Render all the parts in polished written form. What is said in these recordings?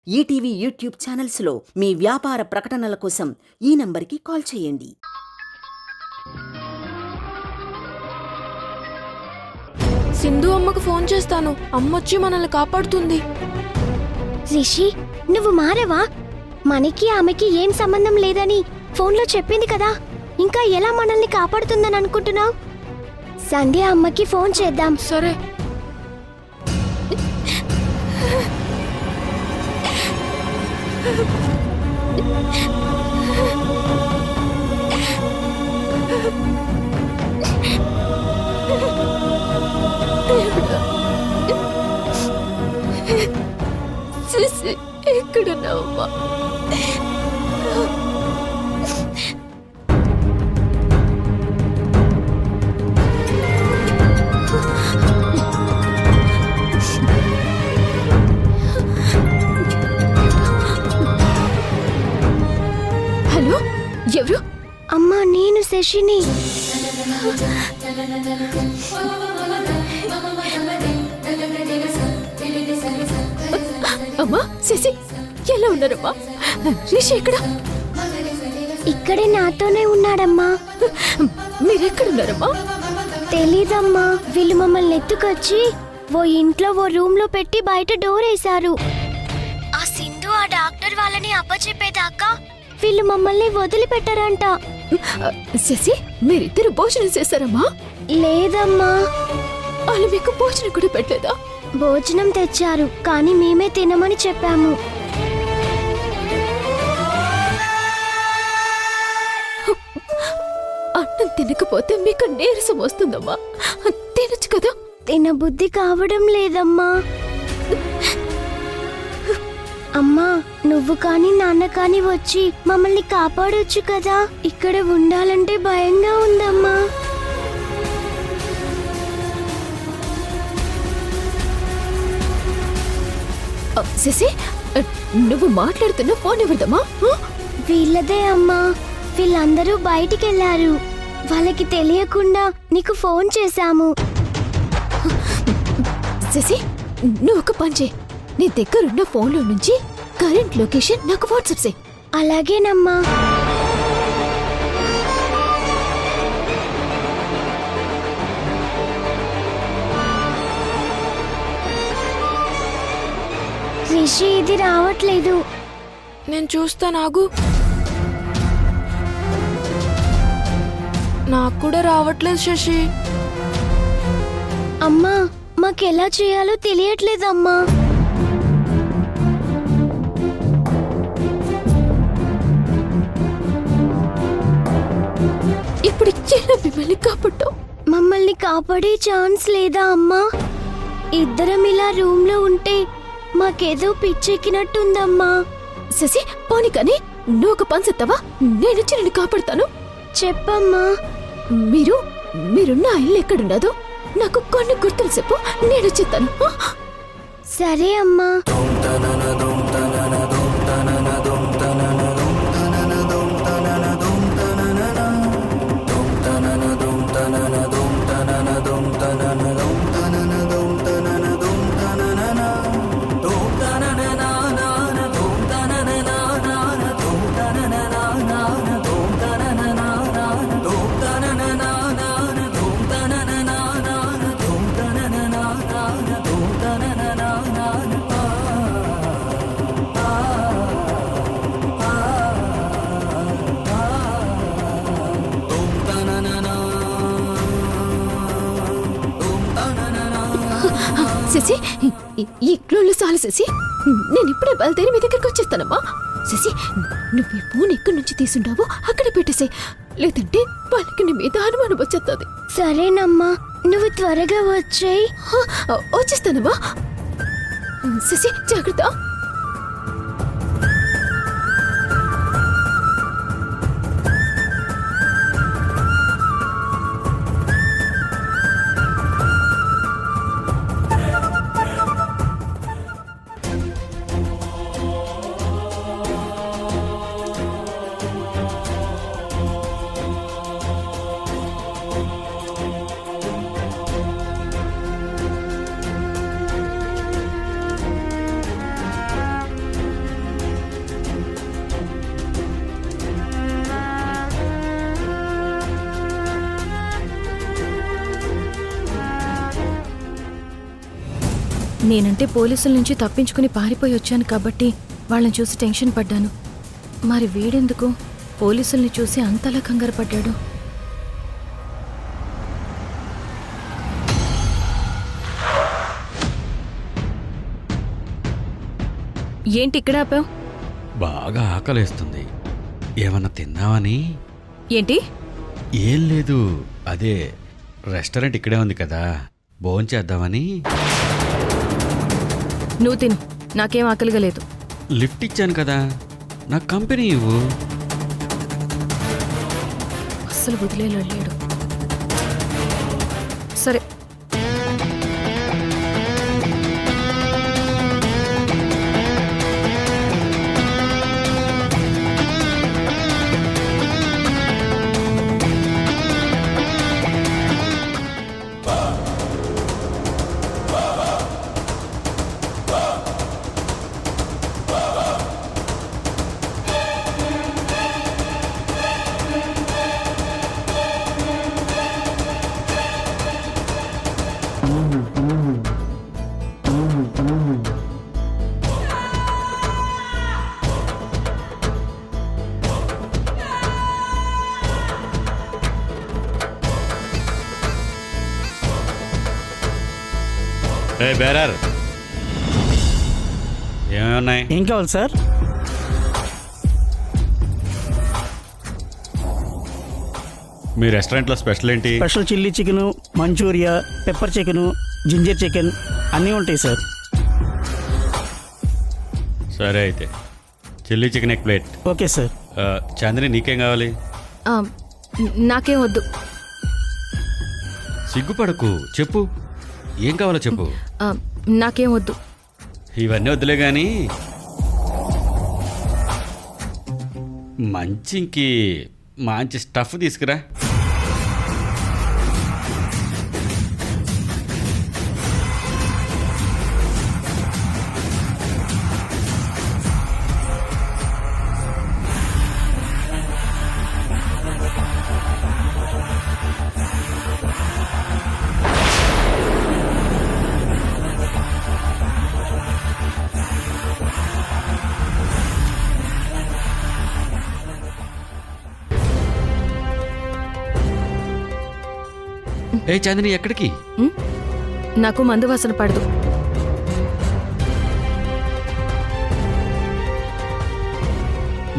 ETV YouTube ఛానల్స్లో మీ వ్యాపార ప్రకటనల కోసం ఈ నంబర్కి కాల్ చేయండి. సింధు అమ్మకు ఫోన్ చేస్తాను. అమ్మొచ్చి మనల్ని కాపాడుతుంది. రిషి, నువ్వు మారవా? మనకి ఆమెకి ఏం సంబంధం లేదని ఫోన్లో చెప్పింది కదా, ఇంకా ఎలా మనల్ని కాపాడుతుందని అనుకుంటున్నావు? సంధ్య అమ్మకి ఫోన్ చేద్దాం. సరే. సిసి, ఎక్కడున్నావమ్మా? హలో, ఎవరు? అమ్మా, నేను శశిని. అమ్మా, సిసి, ఎలా ఉన్నారమ్మా? రిషి ఎక్కడ? ఇక్కడే నాతోనే ఉన్నాడమ్మా. మీరెక్కడున్నారమ్మా? తెలీదమ్మా, వీళ్ళు మమ్మల్ని ఎత్తుకొచ్చి ఓ ఇంట్లో ఓ రూమ్ లో పెట్టి బయట డోర్ వేశారు. ఆ సింధు ఆ డాక్టర్ వాళ్ళని అప్పచెప్పేదాకా వీళ్ళు మమ్మల్ని వదిలిపెట్టారంట. శశి, మీరిద్దరు భోజనం చేశారమ్మా? లేదమ్మా. వాళ్ళు మీకు భోజనం కూడా పెట్టలేదా? భోజనం తెచ్చారు, కానీ మేమే తినమని చెప్పాము. అన్నం తినకపోతే మీకు నీరసం వస్తుందమ్మా. తినచ్చు కదా? తినబుద్ధి కావడం లేదమ్మా. అమ్మా, నువ్వు కానీ నాన్న కానీ వచ్చి మమ్మల్ని కాపాడొచ్చు కదా. ఇక్కడ ఉండాలంటే భయంగా ఉందమ్మా. శశి, నువ్వు మాట్లాడుతున్న ఫోన్ ఎవరిదమ్మా? వీళ్ళదే అమ్మా. వీళ్ళందరూ బయటికెళ్లారు. వాళ్ళకి తెలియకుండా నీకు ఫోన్ చేశాము. శశి, నువ్వు ఒక పని చేయి. నీ దగ్గరున్న ఫోన్లో నుంచి కరెంట్ లొకేషన్ నాకు వాట్సాప్ చేయి. అలాగేనమ్మా. రిషి, ఇది రావట్లేదు. నేను చూస్తాను, ఆగు. నాకు కూడా రావట్లేదు శశి. అమ్మా, మాకెలా చేయాలో తెలియట్లేదమ్మా. ఇప్పుడు ఎలా మిమ్మల్ని కాపాడతావు? మమ్మల్ని కాపాడే ఛాన్స్ లేదా అమ్మా? ఇద్దరం ఇలా రూమ్ లో ఉంటే మాకేదో పిచ్చెక్కినట్టుందమ్మా. శశి, పోనీ కానీ నువ్వు ఒక పని చేస్తావా? నేనొచ్చి నిన్ను కాపాడుతాను. చెప్పమ్మా. మీరున్న ఆ ఇల్లు ఎక్కడున్నదో నాకు కొన్ని గుర్తులు చెప్పు, నేను చెప్తాను. సరే అమ్మా. శశి, ఈ క్లోన్లు చాలు శశి. నేను ఇప్పుడే బయలుదేరి మీ దగ్గరికి వచ్చేస్తానమ్మా. శశి, నువ్వు ఈ ఫోన్ ఎక్కడి నుంచి తీసుంటావో అక్కడ పెట్టేసే, లేదంటే వాళ్ళకి నీ మీద అనుమానం వచ్చేస్తుంది. సరేనమ్మా, నువ్వు త్వరగా వచ్చేయ్. వచ్చేస్తానమ్మా. శశి, జాగ్రత్త. నేనంటే పోలీసుల నుంచి తప్పించుకుని పారిపోయి వచ్చాను కాబట్టి వాళ్ళని చూసి టెన్షన్ పడ్డాను. మరి వీడెందుకు పోలీసుల్ని చూసి అంతలా కంగారు పడ్డాడు? ఏంటి ఇక్కడ ఆపావు? బాగా ఆకలేస్తుంది, ఏమన్నా తిందామని. ఏంటి? ఏం లేదు, అదే రెస్టారెంట్ ఇక్కడే ఉంది కదా, భోంచేద్దామని. నువ్వు తిను, నాకేం ఆకలిగా లేదు. లిఫ్ట్ ఇచ్చాను కదా, నాకు కంపెనీ ఇవ్వు. అస్సలు వదిలేలా లేడు. సరే, ఏ బేరర్, ఏమేమి ఉన్నాయి? ఏం కావాలి సార్? మీ రెస్టారెంట్లో స్పెషల్ ఏంటి? Special chilli chicken, manchuria, pepper chicken, ginger chicken అన్నీ ఉంటాయి సార్. సరే అయితే chilli chicken egg plate. Okay sir. Chandini, నీకేం కావాలి? నాకేం వద్దు. సిగ్గుపడకు, చెప్పు ఏం కావాలో చెప్పు. నాకేం వద్దు. ఇవన్నీ వద్దులే గాని మంచి స్టఫ్ తీసుకురా. ఏ చాందిని, ఎక్కడికి? నాకు మందు వాసన పడదు.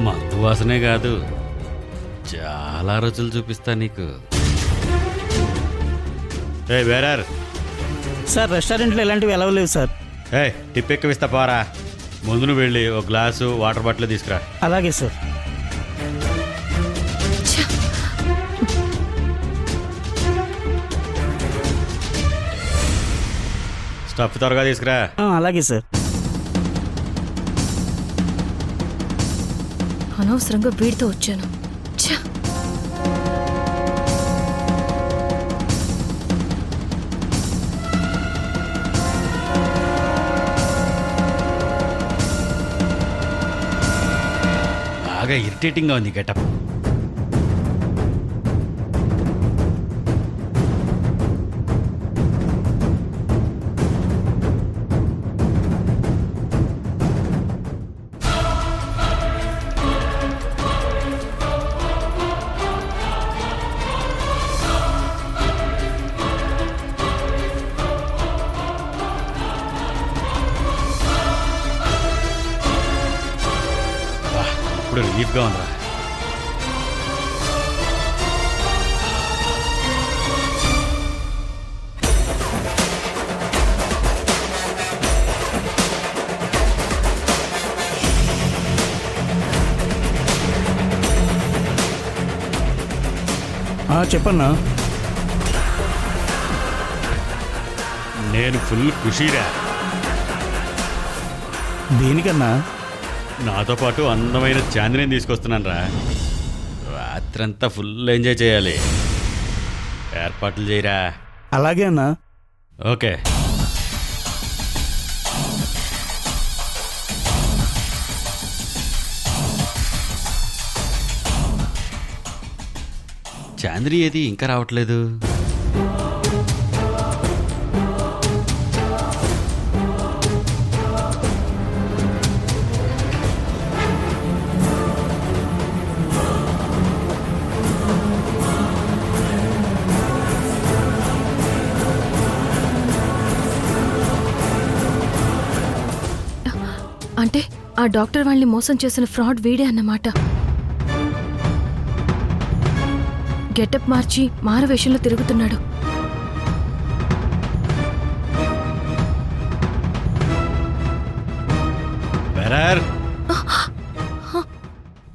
మందు వాసనే కాదు, చాలా రోజులు చూపిస్తా నీకు. ఏ బేరర్. సార్ రెస్టారెంట్లో ఇలాంటివి ఎలా లేవు సార్. ఏ టిప్ ఎక్కువిస్తా పోరా. ముందు నువ్వు వెళ్ళి ఒక గ్లాసు వాటర్ బాటిల్ తీసుకురా. అలాగే సార్. స్టఫ్ త్వరగా తీసుకురా. అలాగే సార్. అనవసరంగా వీడితో వచ్చాను. బాగా ఇరిటేటింగ్గా ఉంది గెటప్. ఇప్పుడు రిలీఫ్గా ఉందా? చెప్పన్నా. నేను ఫుల్ ఖుషీరా. దేనికన్నా? నాతో పాటు అందమైన చాందిని తీసుకొస్తున్నాను రా. రాత్రంతా ఫుల్ ఎంజాయ్ చేయాలి. ఏర్పాట్లు చేయరా. అలాగే అన్నా. ఓకే. చాంద్రి ఏది ఇంకా రావట్లేదు? ఆ డాక్టర్ వాళ్ళని మోసం చేసిన ఫ్రాడ్ వీడే అన్నమాట. గెటప్ మార్చి మారవేషంలో తిరుగుతున్నాడు. బెరర్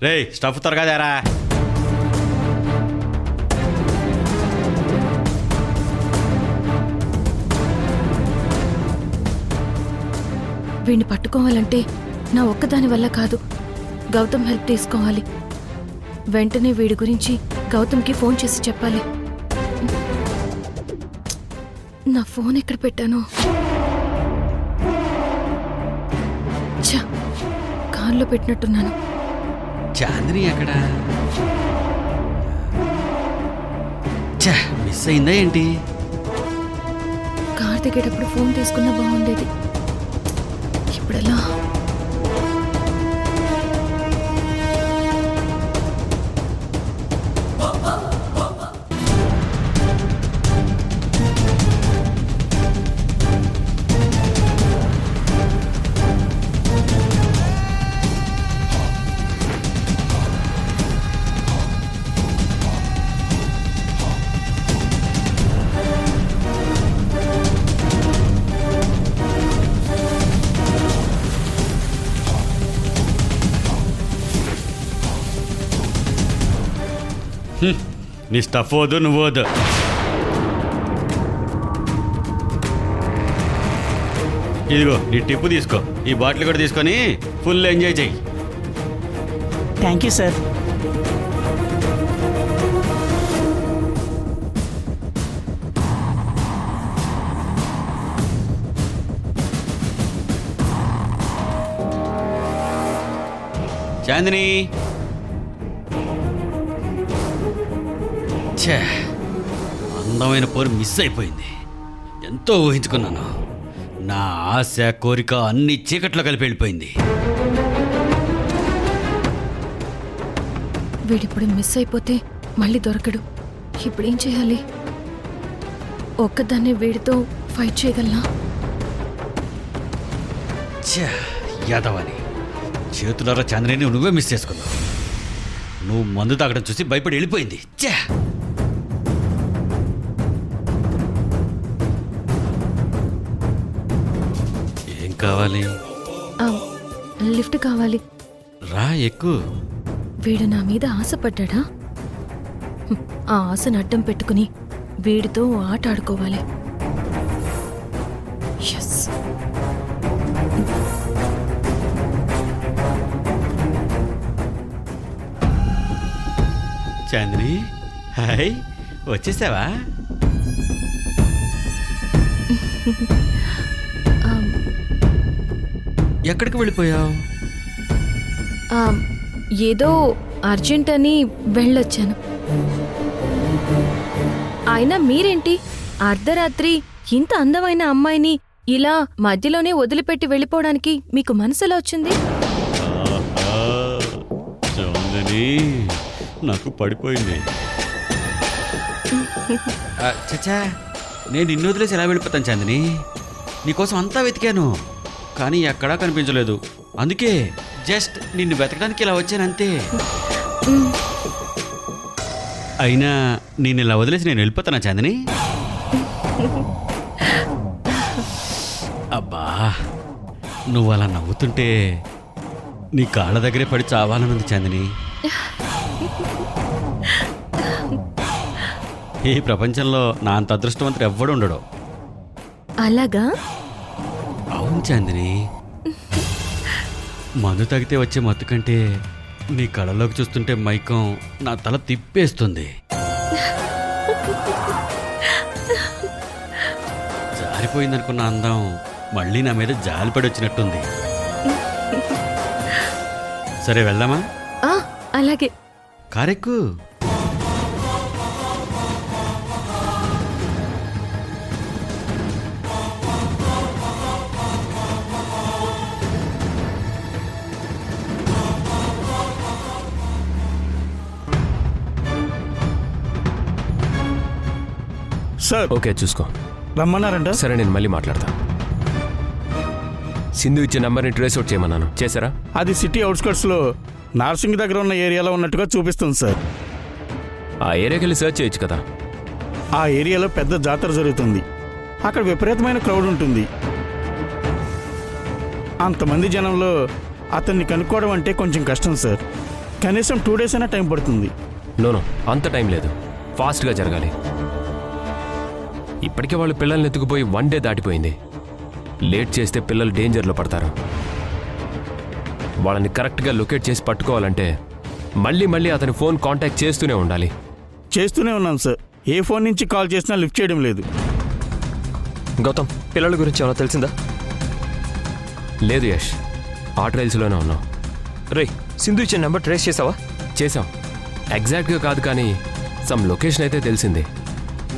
రే స్టఫ్ త్వరగా తేరా. వీడిని పట్టుకోవాలంటే నా ఒక్కదాని వల్ల కాదు, గౌతమ్ హెల్ప్ తీసుకోవాలి. వెంటనే వీడి గురించి గౌతమ్కి ఫోన్ చేసి చెప్పాలి. నా ఫోన్ ఎక్కడ పెట్టాను? ఛ, కార్లో పెట్టినట్టున్నాను. చాందిని ఎక్కడ? మిస్ అయిందా ఏంటి? కార్ దిగేటప్పుడు ఫోన్ తీసుకున్నా బాగుండేది. ఇప్పుడెలా? నీ స్టఫ్ వద్దు, నువ్వు వద్దు. ఇదిగో నీ టిప్పు తీసుకో. ఈ బాటిల్ కూడా తీసుకొని ఫుల్ ఎంజాయ్ చెయ్యి. Thank you sir. చాందిని, ఛే, అందమైన పోరు మిస్ అయిపోయింది. ఎంతో ఊహించుకున్నాను. నా ఆశ కోరిక అన్ని చీకట్లో కలిపి వెళ్ళిపోయింది. వీడిప్పుడు మిస్ అయిపోతే మళ్ళీ దొరకడు. ఇప్పుడేం చేయాలి? ఒక్కదాన్నే వీడితో ఫైట్ చేయగలనా? ఛే, యాదవని చేతులారా చాందిని నువ్వే మిస్ చేసుకున్నావు. నువ్వు మందు తాగడం చూసి భయపడి వెళ్ళిపోయింది. ఛే, ఏం కావాలి? లిఫ్ట్ కావాలి. రా, ఎక్కువ. వీడు నా మీద ఆశపడ్డా? ఆ ఆశను అడ్డం పెట్టుకుని వీడితో ఆట ఆడుకోవాలి. ఎస్. చాందిని, హాయ్, వచ్చేసావా? ఎక్కడికి వెళ్ళిపోయావు? ఏదో అర్జెంట్ అని వెళ్ళొచ్చాను. అయినా మీరేంటి అర్ధరాత్రి ఇంత అందమైన అమ్మాయిని ఇలా మధ్యలోనే వదిలిపెట్టి వెళ్ళిపోవడానికి మీకు మనసులో వచ్చింది? చాందిని, నాకు పడిపోయింది. చచ్చా, నేను నిన్ను వదిలేసి ఎలా వెళ్ళిపోతాను చాందిని? నీకోసం అంతా వెతికాను, కానీ ఎక్కడా కనిపించలేదు. అందుకే జస్ట్ నిన్ను వెతకడానికి ఇలా వచ్చానంతే. అయినా నేను ఇలా వదిలేసి నేను వెళ్ళిపోతానా చాందిని? అబ్బా, నువ్వు అలా నవ్వుతుంటే నీ కాళ్ళ దగ్గరే పడి చావాలనుంది చాందిని. ఈ ప్రపంచంలో నా అంత అదృష్టవంతుడు ఎవ్వడు ఉండడు. అలాగా? అవును చాందిని, మందు తాగితే వచ్చే మత్తు కంటే నీ కళ్ళలోకి చూస్తుంటే మైకం నా తల తిప్పేస్తుంది. జారిపోయిందనుకున్న అందం మళ్ళీ నా మీద జాలిపడి వచ్చినట్టుంది. సరే, వెళ్దామా? అలాగే. కారెక్కు. సార్, ఓకే, చూసుకో. రమ్మన్నారంట. సరే, నేను మళ్ళీ మాట్లాడతా. సింధు ఇచ్చే నెంబర్ని ట్రేస్ అవుట్ చేయమన్నాను, చేశారా? అది సిటీ అవుట్స్కట్స్లో నార్సింగ్ దగ్గర ఉన్న ఏరియాలో ఉన్నట్టుగా చూపిస్తుంది సార్. ఆ ఏరియాకి వెళ్ళి సెర్చ్ చేయొచ్చు కదా. ఆ ఏరియాలో పెద్ద జాతర జరుగుతుంది. అక్కడ విపరీతమైన క్రౌడ్ ఉంటుంది. అంతమంది జనంలో అతన్ని కనుక్కోవడం అంటే కొంచెం కష్టం సార్. కనీసం 2 days అయినా టైం పడుతుంది. నో, అంత టైం లేదు, ఫాస్ట్గా జరగాలి. ఇప్పటికే వాళ్ళు పిల్లల్ని ఎత్తుకుపోయి 1 day దాటిపోయింది. లేట్ చేస్తే పిల్లలు డేంజర్లో పడతారు. వాళ్ళని కరెక్ట్గా లొకేట్ చేసి పట్టుకోవాలంటే మళ్ళీ అతని ఫోన్ కాంటాక్ట్ చేస్తూనే ఉండాలి. చేస్తూనే ఉన్నాం సార్. ఏ ఫోన్ నుంచి కాల్ చేసినా లిఫ్ట్ చేయడం లేదు. గౌతమ్, పిల్లల గురించి ఏమైనా తెలిసిందా? లేదు యష్, ఆ ట్రైల్స్లోనే ఉన్నాం. రే, సింధు ఇచ్చే నెంబర్ ట్రేస్ చేసావా? చేసాం. ఎగ్జాక్ట్గా కాదు కానీ సమ్ లొకేషన్ అయితే తెలిసింది.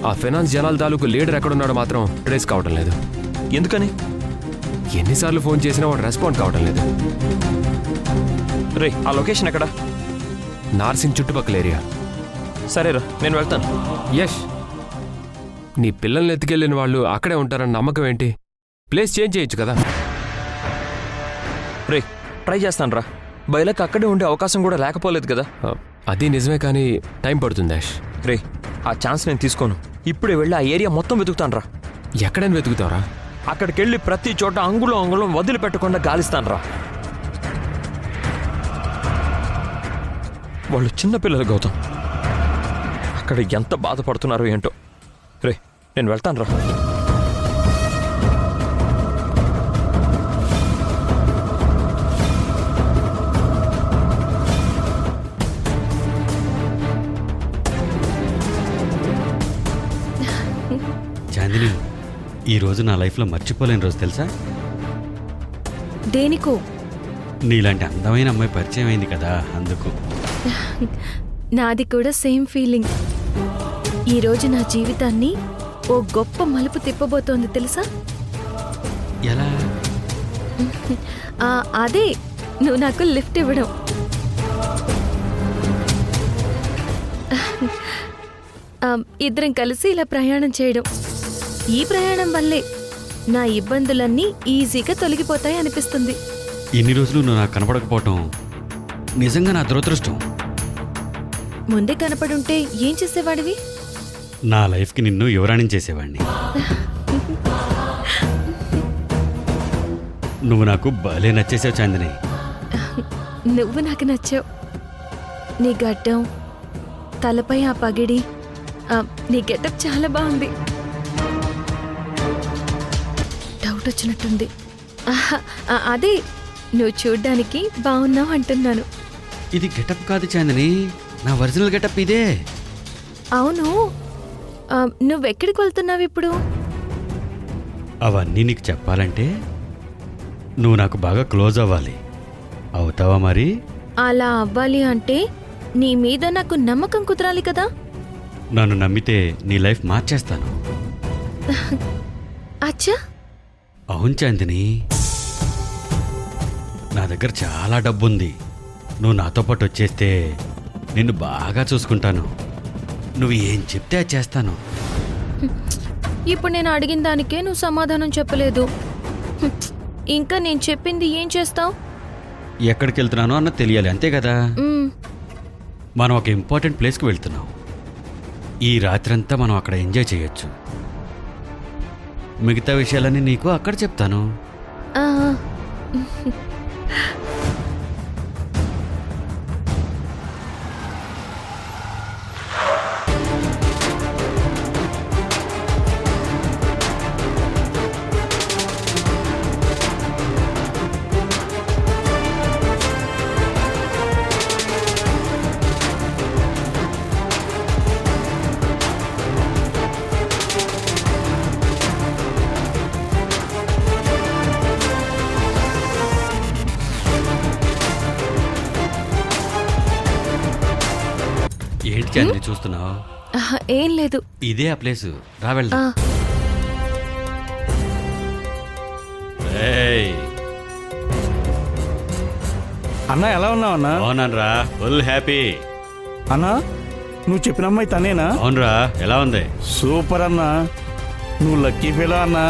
ఆ ఫైనాన్స్ జనాల తాలూకు లీడర్ ఎక్కడున్నాడో మాత్రం ట్రేస్ కావడం లేదు. ఎందుకని? ఎన్నిసార్లు ఫోన్ చేసినా వాడు రెస్పాండ్ కావడం లేదు. రే, ఆ లొకేషన్ ఎక్కడ? నార్సింగ్ చుట్టుపక్కల ఏరియా. సరేరా, నేను వెళ్తాను. యష్, నీ పిల్లల్ని ఎత్తుకెళ్ళిన వాళ్ళు అక్కడే ఉంటారన్న నమ్మకం ఏంటి? ప్లేస్ చేంజ్ చేయొచ్చు కదా. రే, ట్రై చేస్తాను రా. బయలకు అక్కడే ఉండే అవకాశం కూడా లేకపోలేదు కదా. అది నిజమే కానీ టైం పడుతుంది యష్. రే, ఆ ఛాన్స్ నేను తీసుకోను. ఇప్పుడే వెళ్ళి ఆ ఏరియా మొత్తం వెతుకుతాను రా. ఎక్కడైనా వెతుకుతావరా? అక్కడికి వెళ్ళి ప్రతి చోట అంగుళం వదిలిపెట్టకుండా గాలిస్తాను రా. వాళ్ళు చిన్నపిల్లలు గౌతమ్, అక్కడ ఎంత బాధపడుతున్నారో ఏంటో. రే, నేను వెళ్తాను రా. చాందిని, ఈరోజు నా లైఫ్లో మర్చిపోలేని రోజు తెలుసా? దేనికో? నీలాంటి అందమైన అమ్మాయి పరిచయం అయింది కదా, అందుకు. నాది కూడా సేమ్ ఫీలింగ్. ఈరోజు నా జీవితాన్ని ఓ గొప్ప మలుపు తిప్పబోతోంది తెలుసా? ఎలా? అదే నువ్వు నాకు లిఫ్ట్ ఇవ్వడం. ఇద్దరం కలిసి ఇలా ప్రయాణం చేయడం. ఈ ప్రయాణం వల్లే నా ఇబ్బందులన్నీ ఈజీగా తొలగిపోతాయి అనిపిస్తుంది. ఇన్ని రోజులు నువ్వు నాకు కనపడకపోవటం నిజంగా నా దురదృష్టం. ముందే కనపడుంటే ఏం చేసేవాడివి? నా లైఫ్కి నిన్ను యువరాణిని చేసేవాడిని. నువ్వు నాకు భలే నచ్చేసావు చాందిని. నువ్వు నాకు నచ్చావు. నీ గడ్డం, తలపై ఆ పగిడి, నీ గెటప్ చాలా బాగుంది. డౌట్ వచ్చినట్టుంది. అదే నువ్వు చూడ్డానికి బాగున్నావు అంటున్నాను. ఇది గెటప్ కాదు చాందిని, నా ఒరిజినల్ గెటప్ ఇదే. అవును, నువ్వెక్కడికి వెళ్తున్నావు ఇప్పుడు? అవన్నీ నీకు చెప్పాలంటే నువ్వు నాకు బాగా క్లోజ్ అవ్వాలి. అవుతావా మరి? అలా అవ్వాలి అంటే నీ మీద నాకు నమ్మకం కుదరాలి కదా. నన్ను నమ్మితే నీ లైఫ్ మార్చేస్తాను. అచ్చా? అవును చాందిని, నా దగ్గర చాలా డబ్బుంది. నువ్వు నాతో పాటు వచ్చేస్తే నిన్ను బాగా చూసుకుంటాను. నువ్వు ఏం చెప్తే అది చేస్తాను. ఇప్పుడు నేను అడిగిన దానికే నువ్వు సమాధానం చెప్పలేదు. ఇంకా నేను చెప్పింది ఏం చేస్తావు? ఎక్కడికి వెళ్తున్నానో అన్న తెలియాలి, అంతే కదా. మనం ఒక ఇంపార్టెంట్ ప్లేస్కి వెళ్తున్నాం. ఈ రాత్రంతా మనం అక్కడ ఎంజాయ్ చేయొచ్చు. మిగతా విషయాలన్నీ నీకు అక్కడ చెప్తాను. ఏంటి చాందిని చూస్తున్నావు? ఏం లేదు. ఇదే ఆ ప్లేసు, రా వెళ్దాం. అన్నా ఎలా ఉన్నావు అన్నా? అవునరా, ఫుల్ హ్యాపీ. అన్నా, నువ్వు చెప్పిన అమ్మాయి తనేనా? అవునరా, ఎలా ఉంది? సూపర్ అన్నా, నువ్వు లక్కీ ఫీలో అన్నా.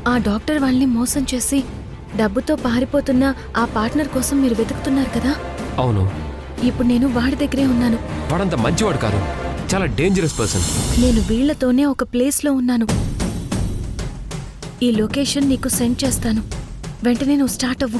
ఆ డాక్టర్ వాళ్ళని మోసం చేసి డబ్బుతో పారిపోతున్న ఆ పార్ట్నర్ కోసం మీరు వెతుకుతున్నారు కదా, అవును, ఇప్పుడు నేను వాడి దగ్గరే ఉన్నాను. వాడంత మంచివాడు కాదు, చాలా డేంజరస్ పర్సన్. నేను వీళ్లతోనే ఒక ప్లేస్లో ఉన్నాను. ఈ లొకేషన్ నీకు సెండ్ చేస్తాను. వెంటనే నువ్వు స్టార్ట్ అవ్వు.